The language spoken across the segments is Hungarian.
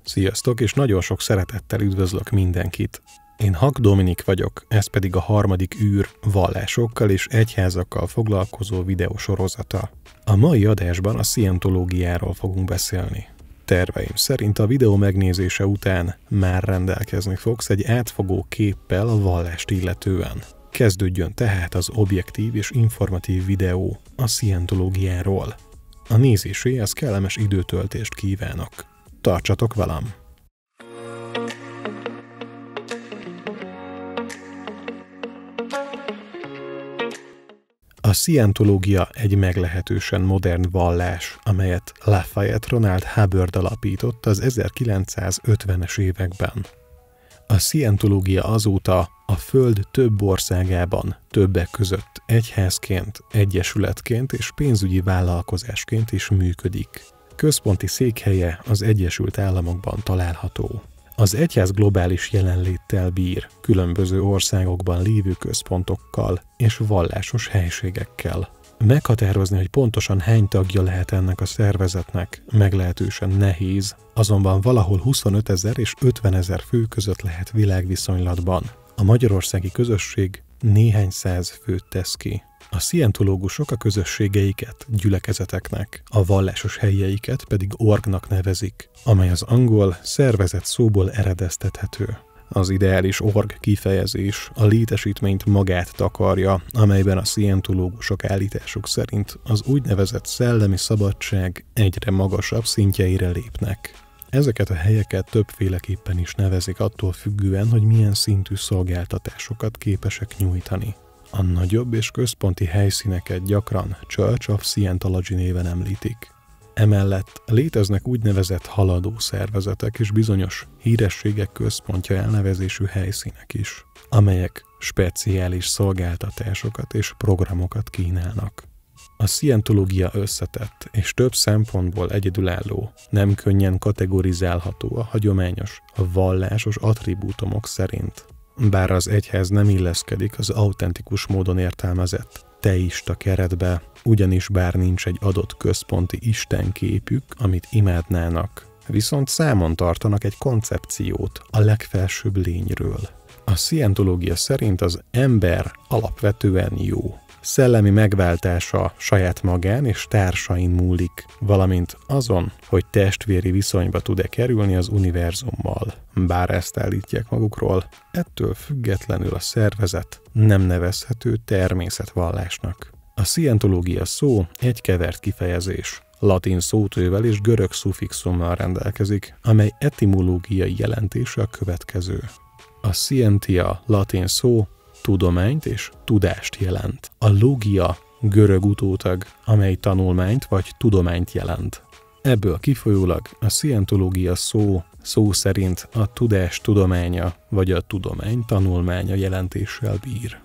Sziasztok, és nagyon sok szeretettel üdvözlök mindenkit. Én Hak Dominik vagyok, ez pedig a harmadik űr vallásokkal és egyházakkal foglalkozó videósorozata. A mai adásban a szientológiáról fogunk beszélni. Terveim szerint a videó megnézése után már rendelkezni fogsz egy átfogó képpel a vallást illetően. Kezdődjön tehát az objektív és informatív videó a szientológiáról. A nézéséhez kellemes időtöltést kívánok. Tartsatok velem! A szientológia egy meglehetősen modern vallás, amelyet Lafayette Ronald Hubbard alapított az 1950-es években. A szientológia azóta a Föld több országában, többek között egyházként, egyesületként és pénzügyi vállalkozásként is működik. Központi székhelye az Egyesült Államokban található. Az egyház globális jelenléttel bír, különböző országokban lévő központokkal és vallásos helységekkel. Meghatározni, hogy pontosan hány tagja lehet ennek a szervezetnek, meglehetősen nehéz, azonban valahol 25 000 és 50 000 fő között lehet világviszonylatban. A magyarországi közösség néhány száz főt tesz ki. A szientológusok a közösségeiket gyülekezeteknek, a vallásos helyeiket pedig orgnak nevezik, amely az angol szervezet szóból eredeztethető. Az ideális org kifejezés a létesítményt magát takarja, amelyben a szientológusok állításuk szerint az úgynevezett szellemi szabadság egyre magasabb szintjeire lépnek. Ezeket a helyeket többféleképpen is nevezik attól függően, hogy milyen szintű szolgáltatásokat képesek nyújtani. A nagyobb és központi helyszíneket gyakran Church of Scientology néven említik. Emellett léteznek úgynevezett haladó szervezetek és bizonyos hírességek központja elnevezésű helyszínek is, amelyek speciális szolgáltatásokat és programokat kínálnak. A szientológia összetett és több szempontból egyedülálló, nem könnyen kategorizálható a hagyományos, a vallásos attribútumok szerint. Bár az egyház nem illeszkedik az autentikus módon értelmezett teista keretbe, ugyanis bár nincs egy adott központi istenképük, amit imádnának, viszont számon tartanak egy koncepciót a legfelsőbb lényről. A szientológia szerint az ember alapvetően jó. Szellemi megváltása saját magán és társain múlik, valamint azon, hogy testvéri viszonyba tud-e kerülni az univerzummal. Bár ezt állítják magukról, ettől függetlenül a szervezet nem nevezhető természetvallásnak. A szientológia szó egy kevert kifejezés, latin szótővel és görög szufixummal rendelkezik, amely etimológiai jelentése a következő. A scientia latin szó tudományt és tudást jelent. A logia görög utótag, amely tanulmányt vagy tudományt jelent. Ebből kifolyólag a szientológia szó szerint a tudás tudománya vagy a tudomány tanulmánya jelentéssel bír.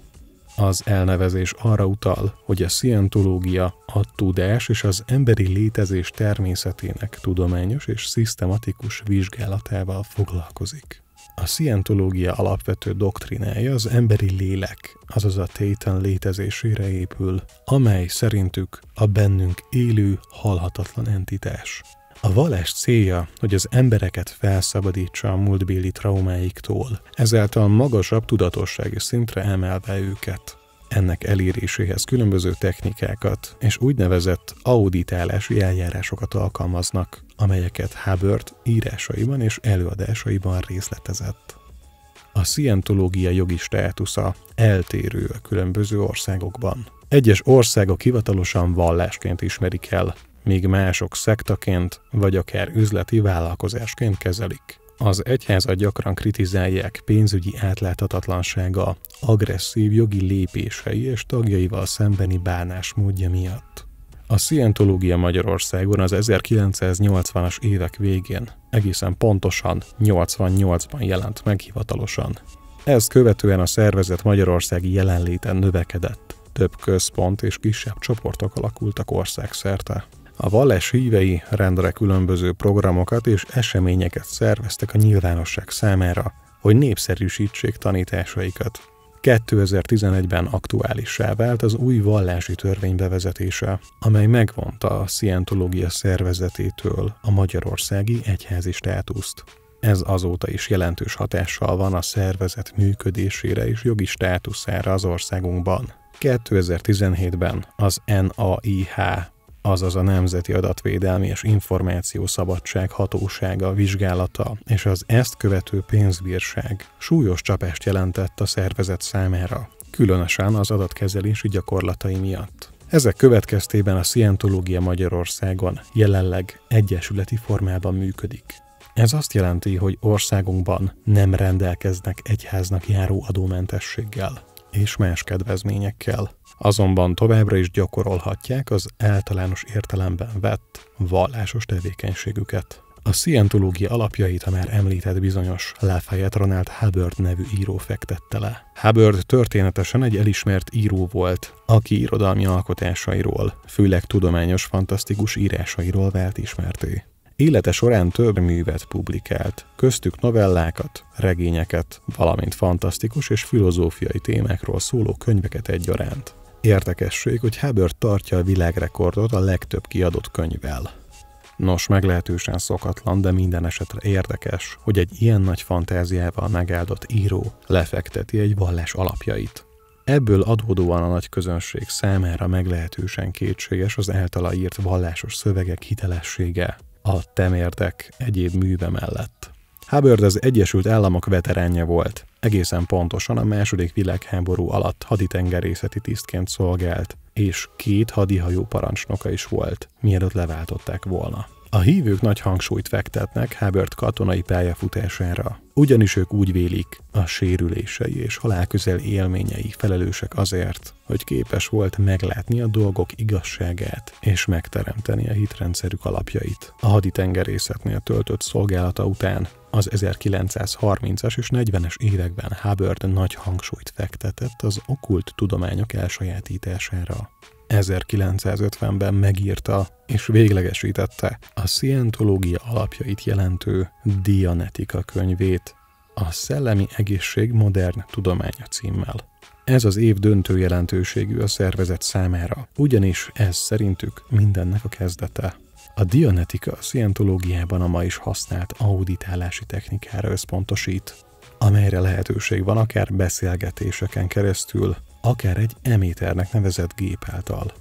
Az elnevezés arra utal, hogy a szientológia a tudás és az emberi létezés természetének tudományos és szisztematikus vizsgálatával foglalkozik. A szientológia alapvető doktrinája az emberi lélek, azaz a téten létezésére épül, amely szerintük a bennünk élő, halhatatlan entitás. A vallás célja, hogy az embereket felszabadítsa a múltbéli traumáiktól, ezáltal magasabb tudatossági szintre emelve őket. Ennek eléréséhez különböző technikákat és úgynevezett auditálási eljárásokat alkalmaznak, amelyeket Hubbard írásaiban és előadásaiban részletezett. A szientológia jogi státusza eltérő a különböző országokban. Egyes országok hivatalosan vallásként ismerik el, míg mások szektaként vagy akár üzleti vállalkozásként kezelik. Az egyházat gyakran kritizálják pénzügyi átláthatatlansága, agresszív jogi lépései és tagjaival szembeni bánásmódja miatt. A szientológia Magyarországon az 1980-as évek végén, egészen pontosan 88-ban jelent meg hivatalosan. Ezt követően a szervezet magyarországi jelenléten növekedett, több központ és kisebb csoportok alakultak országszerte. A vallás hívei rendre különböző programokat és eseményeket szerveztek a nyilvánosság számára, hogy népszerűsítsék tanításaikat. 2011-ben aktuálissá vált az új vallási törvény bevezetése, amely megvonta a Scientológia szervezetétől a magyarországi egyházi státuszt. Ez azóta is jelentős hatással van a szervezet működésére és jogi státuszára az országunkban. 2017-ben az NAIH, azaz a Nemzeti Adatvédelmi és Információszabadság Hatósága vizsgálata és az ezt követő pénzbírság súlyos csapást jelentett a szervezet számára, különösen az adatkezelési gyakorlatai miatt. Ezek következtében a Scientológia Magyarországon jelenleg egyesületi formában működik. Ez azt jelenti, hogy országunkban nem rendelkeznek egyháznak járó adómentességgel és más kedvezményekkel. Azonban továbbra is gyakorolhatják az általános értelemben vett vallásos tevékenységüket. A Scientológia alapjait a már említett bizonyos Lafayette Ronald Hubbard nevű író fektette le. Hubbard történetesen egy elismert író volt, aki irodalmi alkotásairól, főleg tudományos fantasztikus írásairól vált ismertté. Élete során több művet publikált, köztük novellákat, regényeket, valamint fantasztikus és filozófiai témákról szóló könyveket egyaránt. Érdekesség, hogy Hubbard tartja a világrekordot a legtöbb kiadott könyvvel. Nos, meglehetősen szokatlan, de minden esetre érdekes, hogy egy ilyen nagy fantáziával megáldott író lefekteti egy vallás alapjait. Ebből adódóan a nagy közönség számára meglehetősen kétséges az általa írt vallásos szövegek hitelessége a temérdek egyéb műve mellett. Hubbard az Egyesült Államok veteránja volt, egészen pontosan a II. Világháború alatt haditengerészeti tisztként szolgált, és 2 hadihajó parancsnoka is volt, mielőtt leváltották volna. A hívők nagy hangsúlyt fektetnek Hubbard katonai pályafutására, ugyanis ők úgy vélik, a sérülései és halálközel élményei felelősek azért, hogy képes volt meglátni a dolgok igazságát és megteremteni a hitrendszerük alapjait. A haditengerészetnél töltött szolgálata után az 1930-as és 40-es években Hubbard nagy hangsúlyt fektetett az okkult tudományok elsajátítására. 1950-ben megírta és véglegesítette a Scientológia alapjait jelentő Dianetika könyvét, a Szellemi Egészség modern tudománya címmel. Ez az év döntő jelentőségű a szervezet számára, ugyanis ez szerintük mindennek a kezdete. A Dianetika a Scientológiában a ma is használt auditálási technikára összpontosít, amelyre lehetőség van akár beszélgetéseken keresztül, akár egy eméternek nevezett gép által.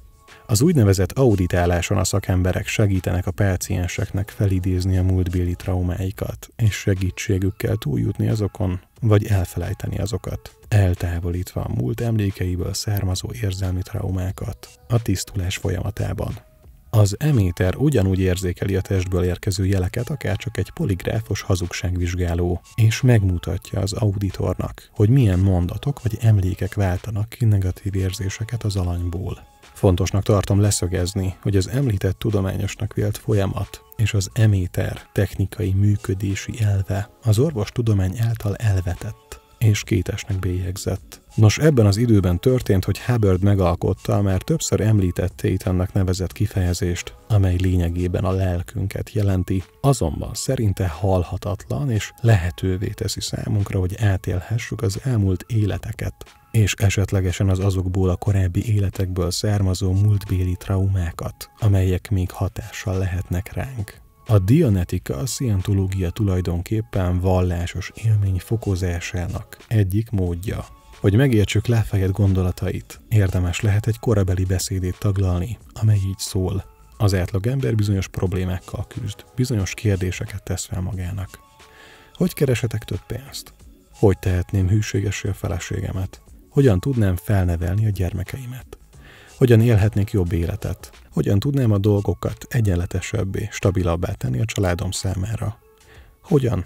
Az úgynevezett auditáláson a szakemberek segítenek a pácienseknek felidézni a múltbéli traumáikat, és segítségükkel túljutni azokon, vagy elfelejteni azokat, eltávolítva a múlt emlékeiből származó érzelmi traumákat a tisztulás folyamatában. Az eméter ugyanúgy érzékeli a testből érkező jeleket, akárcsak egy poligráfos hazugságvizsgáló, és megmutatja az auditornak, hogy milyen mondatok vagy emlékek váltanak ki negatív érzéseket az alanyból. Fontosnak tartom leszögezni, hogy az említett tudományosnak vélt folyamat és az eméter technikai működési elve az orvostudomány által elvetett és kétesnek bélyegzett. Nos, ebben az időben történt, hogy Hubbard megalkotta a már többször említett Thetannak nevezett kifejezést, amely lényegében a lelkünket jelenti, azonban szerinte halhatatlan és lehetővé teszi számunkra, hogy átélhessük az elmúlt életeket, és esetlegesen az azokból a korábbi életekből származó múltbéli traumákat, amelyek még hatással lehetnek ránk. A Dianetika a Scientológia tulajdonképpen vallásos élmény fokozásának egyik módja. Hogy megértsük Lafayette gondolatait, érdemes lehet egy korabeli beszédét taglalni, amely így szól. Az átlagember bizonyos problémákkal küzd, bizonyos kérdéseket tesz fel magának. Hogy kereshetek több pénzt? Hogy tehetném hűségessé a feleségemet? Hogyan tudnám felnevelni a gyermekeimet? Hogyan élhetnék jobb életet? Hogyan tudnám a dolgokat egyenletesebbé, stabilabbá tenni a családom számára? Hogyan?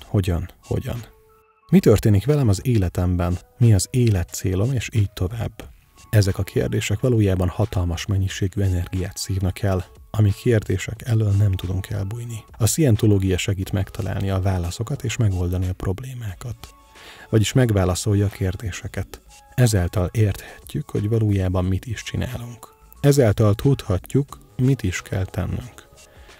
Mi történik velem az életemben? Mi az életcélom, és így tovább? Ezek a kérdések valójában hatalmas mennyiségű energiát szívnak el, ami kérdések elől nem tudunk elbújni. A Scientológia segít megtalálni a válaszokat és megoldani a problémákat. Vagyis megválaszolja a kérdéseket. Ezáltal érthetjük, hogy valójában mit is csinálunk. Ezáltal tudhatjuk, mit is kell tennünk.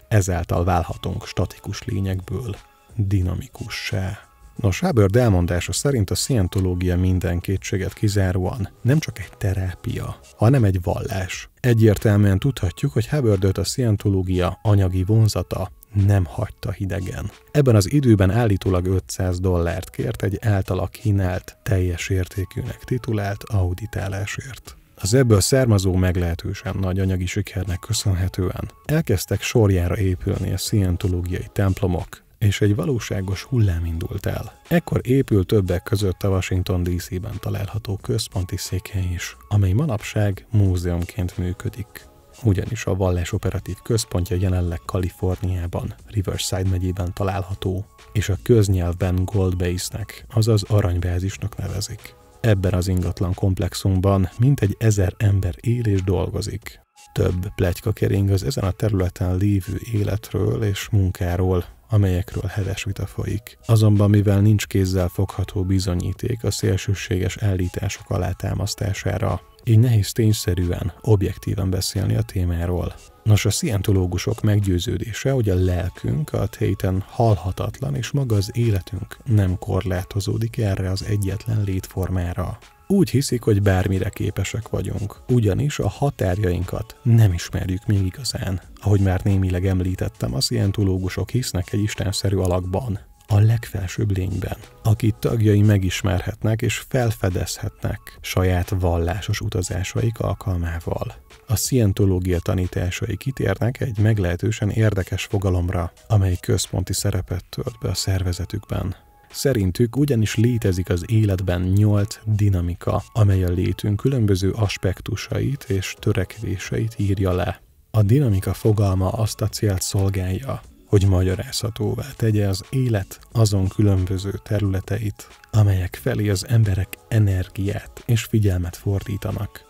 Ezáltal válhatunk statikus lényekből dinamikussá. Nos, Hubbard elmondása szerint a szientológia minden kétséget kizáróan nem csak egy terápia, hanem egy vallás. Egyértelműen tudhatjuk, hogy Hubbardot a szientológia anyagi vonzata nem hagyta hidegen. Ebben az időben állítólag $500 kért egy általa kínált, teljes értékűnek titulált auditálásért. Az ebből származó meglehetősen nagy anyagi sikernek köszönhetően elkezdtek sorjára épülni a szientológiai templomok, és egy valóságos hullám indult el. Ekkor épült többek között a Washington DC-ben található központi székhely is, amely manapság múzeumként működik. Ugyanis a vallás operatív központja jelenleg Kaliforniában, Riverside megyében található, és a köznyelvben Gold Base-nek, azaz aranybázisnak nevezik. Ebben az ingatlan komplexumban mintegy 1000 ember él és dolgozik. Több pletyka kering az ezen a területen lévő életről és munkáról, amelyekről heves vita folyik. Azonban mivel nincs kézzel fogható bizonyíték a szélsőséges állítások alátámasztására, így nehéz tényszerűen, objektíven beszélni a témáról. Nos, a szientológusok meggyőződése, hogy a lelkünk, a téten halhatatlan, és maga az életünk nem korlátozódik erre az egyetlen létformára. Úgy hiszik, hogy bármire képesek vagyunk, ugyanis a határjainkat nem ismerjük még igazán. Ahogy már némileg említettem, a szientológusok hisznek egy istenszerű alakban, a legfelsőbb lényben, akit tagjai megismerhetnek és felfedezhetnek saját vallásos utazásaik alkalmával. A szientológia tanításai kitérnek egy meglehetősen érdekes fogalomra, amely központi szerepet tölt be a szervezetükben. Szerintük ugyanis létezik az életben 8 dinamika, amely a létünk különböző aspektusait és törekvéseit írja le. A dinamika fogalma azt a célt szolgálja, hogy magyarázhatóvá tegye az élet azon különböző területeit, amelyek felé az emberek energiát és figyelmet fordítanak.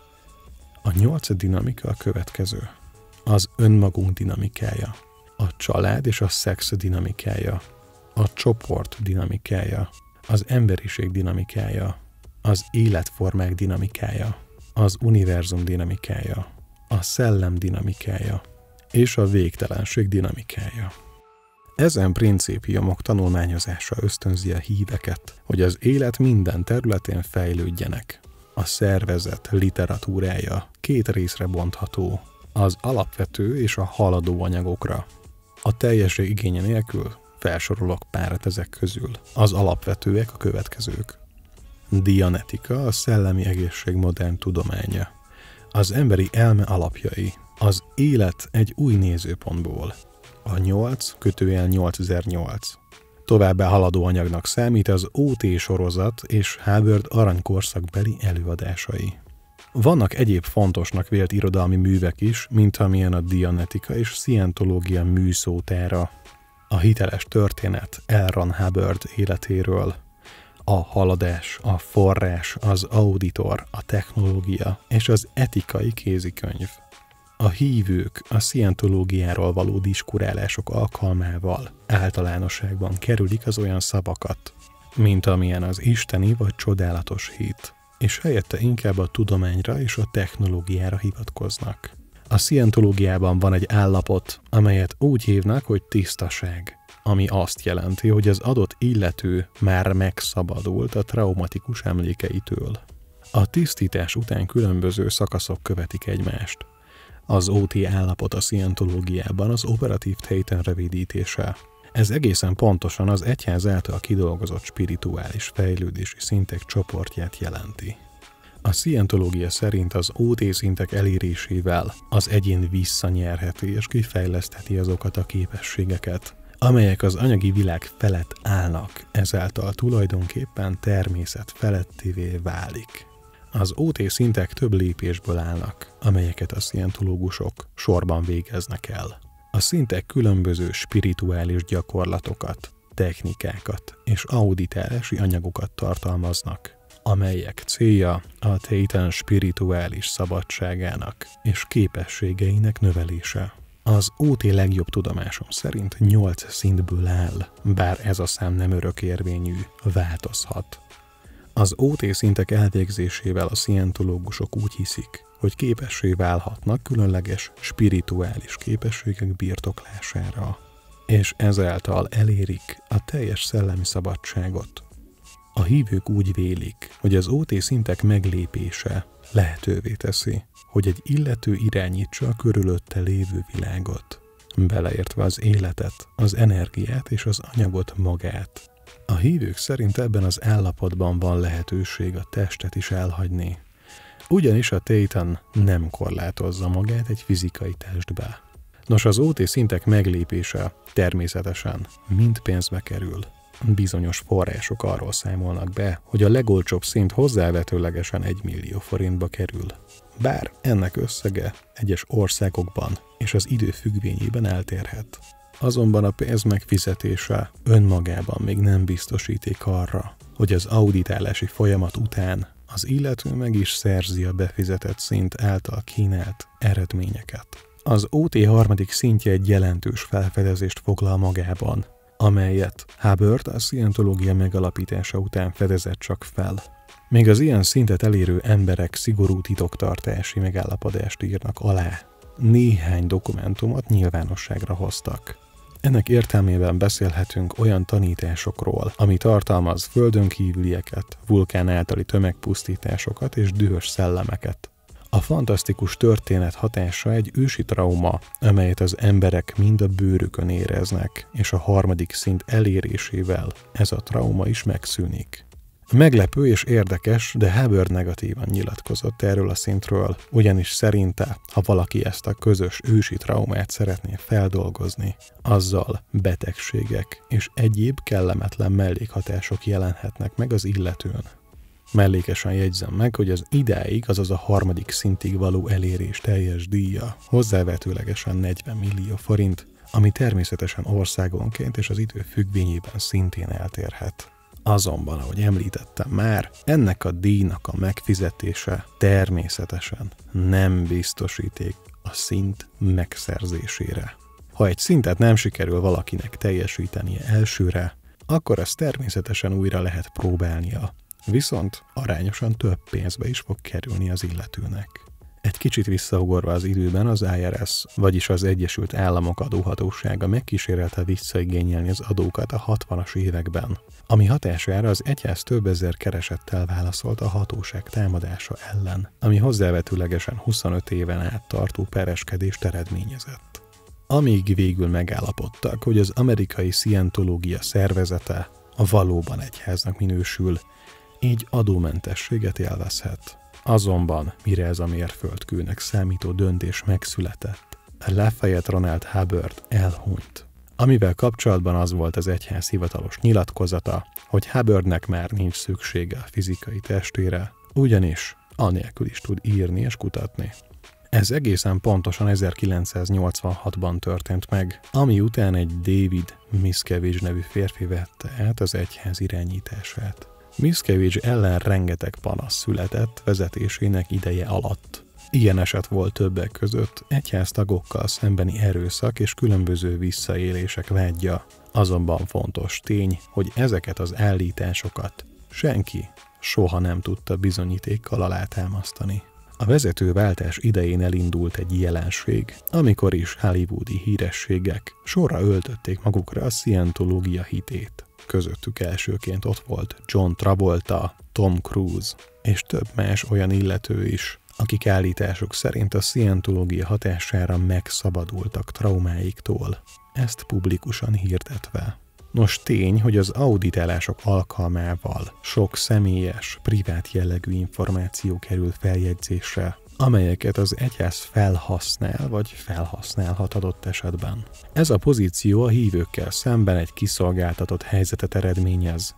A 8. dinamika a következő. Az önmagunk dinamikája, a család és a szex dinamikája, a csoport dinamikája, az emberiség dinamikája, az életformák dinamikája, az univerzum dinamikája, a szellem dinamikája és a végtelenség dinamikája. Ezen principiumok tanulmányozása ösztönzi a híveket, hogy az élet minden területén fejlődjenek. A szervezet literatúrája 2 részre bontható, az alapvető és a haladó anyagokra. A teljesség igénye nélkül felsorolok párat ezek közül. Az alapvetőek a következők. Dianetika, a szellemi egészség modern tudománya. Az emberi elme alapjai. Az élet egy új nézőpontból. A 8/8008. Továbbá haladó anyagnak számít az OT sorozat és Hubbard aranykorszakbeli előadásai. Vannak egyéb fontosnak vélt irodalmi művek is, mint amilyen a Dianetika és Szientológia műszótára, a hiteles történet L. Ron Hubbard életéről, a haladás, a forrás, az auditor, a technológia és az etikai kézikönyv. A hívők a szientológiáról való diskurálások alkalmával általánosságban kerülik az olyan szavakat, mint amilyen az isteni vagy csodálatos hit, és helyette inkább a tudományra és a technológiára hivatkoznak. A szientológiában van egy állapot, amelyet úgy hívnak, hogy tisztaság, ami azt jelenti, hogy az adott illető már megszabadult a traumatikus emlékeitől. A tisztítás után különböző szakaszok követik egymást. Az OT állapot a szientológiában az operatív téten rövidítése. Ez egészen pontosan az egyház által kidolgozott spirituális fejlődési szintek csoportját jelenti. A szientológia szerint az OT szintek elérésével az egyén visszanyerheti és kifejlesztheti azokat a képességeket, amelyek az anyagi világ felett állnak, ezáltal tulajdonképpen természet felettivé válik. Az OT szintek több lépésből állnak, amelyeket a szientológusok sorban végeznek el. A szintek különböző spirituális gyakorlatokat, technikákat és auditálási anyagokat tartalmaznak, amelyek célja a téten spirituális szabadságának és képességeinek növelése. Az OT legjobb tudomásom szerint 8 szintből áll, bár ez a szám nem örökérvényű, változhat. Az OT szintek elvégzésével a szientológusok úgy hiszik, hogy képessé válhatnak különleges spirituális képességek birtoklására. és ezáltal elérik a teljes szellemi szabadságot. A hívők úgy vélik, hogy az OT szintek meglépése lehetővé teszi, hogy egy illető irányítsa a körülötte lévő világot, beleértve az életet, az energiát és az anyagot magát. A hívők szerint ebben az állapotban van lehetőség a testet is elhagyni, ugyanis a Thetan nem korlátozza magát egy fizikai testbe. Nos, az OT szintek meglépése természetesen mind pénzbe kerül. Bizonyos források arról számolnak be, hogy a legolcsóbb szint hozzávetőlegesen 1 millió forintba kerül. Bár ennek összege egyes országokban és az idő függvényében eltérhet. Azonban a pénz megfizetése önmagában még nem biztosíték arra, hogy az auditálási folyamat után az illető meg is szerzi a befizetett szint által kínált eredményeket. Az OT harmadik szintje egy jelentős felfedezést foglal magában, amelyet Hubbard a szientológia megalapítása után fedezett csak fel. Még az ilyen szintet elérő emberek szigorú titoktartási megállapodást írnak alá. Néhány dokumentumot nyilvánosságra hoztak. Ennek értelmében beszélhetünk olyan tanításokról, ami tartalmaz földön kívülieket, vulkán általi tömegpusztításokat és dühös szellemeket. A fantasztikus történet hatása egy ősi trauma, amelyet az emberek mind a bőrükön éreznek, és a harmadik szint elérésével ez a trauma is megszűnik. Meglepő és érdekes, de Hubbard negatívan nyilatkozott erről a szintről, ugyanis szerinte, ha valaki ezt a közös ősi traumát szeretné feldolgozni, azzal betegségek és egyéb kellemetlen mellékhatások jelenhetnek meg az illetőn. Mellékesen jegyzem meg, hogy az idáig, azaz a harmadik szintig való elérés teljes díja hozzávetőlegesen 40 millió forint, ami természetesen országonként és az idő függvényében szintén eltérhet. Azonban, ahogy említettem már, ennek a díjnak a megfizetése természetesen nem biztosíték a szint megszerzésére. Ha egy szintet nem sikerül valakinek teljesítenie elsőre, akkor ezt természetesen újra lehet próbálnia, viszont arányosan több pénzbe is fog kerülni az illetőnek. Egy kicsit visszaugorva az időben az IRS, vagyis az Egyesült Államok adóhatósága megkísérelte visszaigényelni az adókat a 60-as években, ami hatására az egyház több ezer keresettel válaszolt a hatóság támadása ellen, ami hozzávetőlegesen 25 éven át tartó pereskedést eredményezett. Amíg végül megállapodtak, hogy az amerikai szientológia szervezete a valóban egyháznak minősül, így adómentességet élvezhet. Azonban, mire ez a mérföldkőnek számító döntés megszületett, Lafayette Ronald Hubbard elhunyt. Amivel kapcsolatban az volt az egyház hivatalos nyilatkozata, hogy Hubbardnek már nincs szüksége a fizikai testére, ugyanis anélkül is tud írni és kutatni. Ez egészen pontosan 1986-ban történt meg, ami után egy David Miscavige nevű férfi vette át az egyház irányítását. Miscavige ellen rengeteg panasz született vezetésének ideje alatt. Ilyen eset volt többek között egyháztagokkal szembeni erőszak és különböző visszaélések vádja. Azonban fontos tény, hogy ezeket az állításokat senki soha nem tudta bizonyítékkal alátámasztani. A vezetőváltás idején elindult egy jelenség, amikor is hollywoodi hírességek sorra öltötték magukra a szientológia hitét. Közöttük elsőként ott volt John Travolta, Tom Cruise és több más olyan illető is, akik állításuk szerint a szientológia hatására megszabadultak traumáiktól, ezt publikusan hirdetve. Nos, tény, hogy az auditálások alkalmával sok személyes, privát jellegű információ kerül feljegyzésre, amelyeket az egyház felhasznál vagy felhasználhat adott esetben. Ez a pozíció a hívőkkel szemben egy kiszolgáltatott helyzetet eredményez.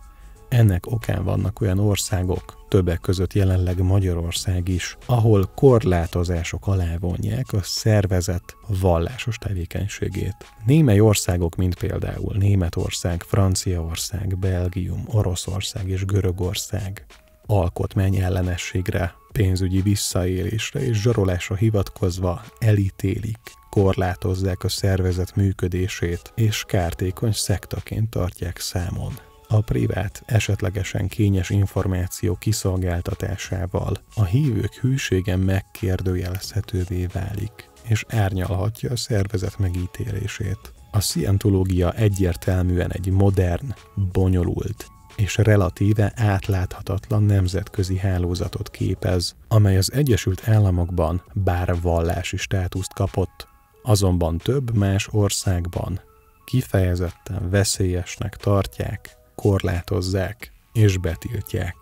Ennek okán vannak olyan országok, többek között jelenleg Magyarország is, ahol korlátozások alá vonják a szervezet vallásos tevékenységét. Némely országok, mint például Németország, Franciaország, Belgium, Oroszország és Görögország alkotmány ellenességre, pénzügyi visszaélésre és zsarolásra hivatkozva elítélik, korlátozzák a szervezet működését és kártékony szektaként tartják számon. A privát, esetlegesen kényes információ kiszolgáltatásával a hívők hűsége megkérdőjelezhetővé válik, és árnyalhatja a szervezet megítélését. A szientológia egyértelműen egy modern, bonyolult és relatíve átláthatatlan nemzetközi hálózatot képez, amely az Egyesült Államokban bár vallási státuszt kapott, azonban több más országban kifejezetten veszélyesnek tartják, korlátozzák és betiltják.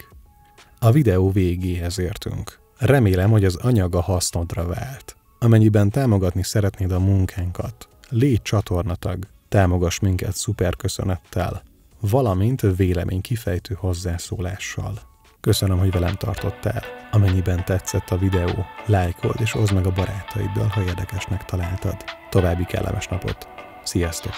A videó végéhez értünk. Remélem, hogy az anyaga hasznodra vált. Amennyiben támogatni szeretnéd a munkánkat, légy csatornatag, támogass minket szuperköszönettel, valamint véleménykifejtő hozzászólással. Köszönöm, hogy velem tartottál. Amennyiben tetszett a videó, lájkold és oszd meg a barátaiddal, ha érdekesnek találtad. További kellemes napot! Sziasztok!